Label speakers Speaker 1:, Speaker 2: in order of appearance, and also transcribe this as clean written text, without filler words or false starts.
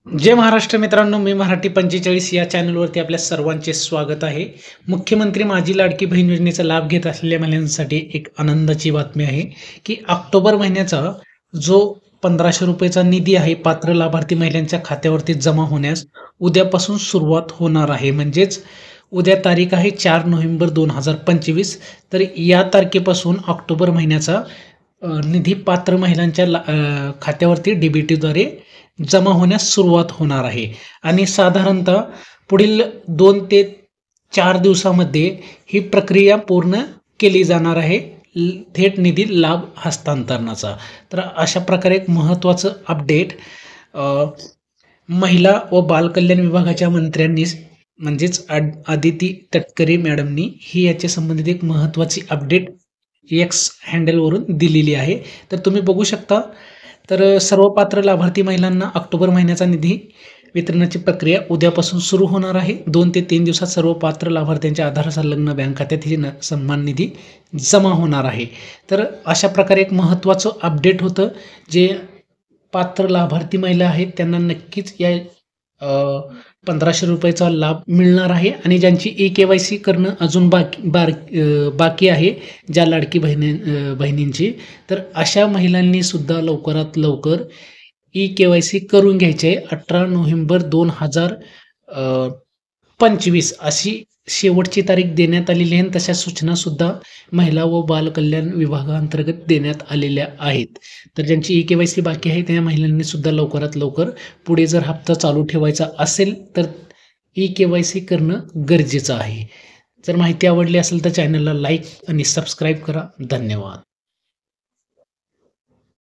Speaker 1: जय महाराष्ट्र मित्रांनो, मी मराठी 45 या चॅनलवरती आपल्या सर्वांचे स्वागत आहे. मुख्यमंत्री माझी लाडकी बहीण योजनेचा लाभ घेत असलेल्या महिलांसाठी एक आनंदाची बातमी आहे की ऑक्टोबर महिन्याचा जो 1500 रुपयाचा निधी आहे पात्र लाभार्थी महिलांच्या खात्यावरती जमा होण्यास उद्यापासून सुरुवात होणार आहे. म्हणजेच उद्या तारीख आहे 4 नोव्हेंबर 2025. तर या तारखेपासून ऑक्टोबर महिन्याचा निधी पात्र महिलांच्या खात्यावरती डीबीटीद्वारे जमा होण्यास सुरुवात होणार आहे आणि साधारणतः पुढील 2 ते 4 दिवसामध्ये ही प्रक्रिया पूर्ण केली जाणार आहे थेट निधी लाभ हस्तांतरणाचा. तर अशा प्रकारे एक महत्त्वाचं अपडेट महिला व बालकल्याण विभागाच्या मंत्र्यांनी म्हणजेच आदिती तटकरे मॅडमनी ही याच्या संबंधित एक महत्त्वाची अपडेट एक्स हँडलवरून दिलेली आहे. तर तुम्ही बघू शकता. तर सर्व पात्र लाभार्थी महिलांना ऑक्टोबर महिन्याचा निधी वितरणाची प्रक्रिया उद्यापासून सुरू होणार आहे. 2 ते 3 दिवसात सर्व पात्र लाभार्थ्यांच्या आधार संलग्न बँक खात्यात ही सन्मान निधी जमा होणार आहे. तर अशा प्रकारे एक महत्त्वाचं अपडेट होतं. जे पात्र लाभार्थी महिला आहेत त्यांना नक्कीच या 1500 रुपयाचा लाभ मिळणार आहे आणि ज्यांची KYC करणं अजून बाकी आहे ज्या लाडकी बहिणींची, तर अशा महिलांनी सुद्धा लवकरात लवकर KYC करून घ्यायचे. 18 नोव्हेंबर 2025 अशी शेवटची तारीख देण्यात आलेली आहे. तशा सूचना सुद्धा महिला व बालकल्याण विभागाअंतर्गत देण्यात आलेल्या आहेत. तर ज्यांची KYC बाकी आहे त्या महिलांनी सुद्धा लवकरात लवकर पुढे जर हप्ता चालू ठेवायचा असेल तर KYC करणं गरजेचं आहे. जर माहिती आवडली असेल तर चॅनलला लाईक आणि सबस्क्राईब करा. धन्यवाद.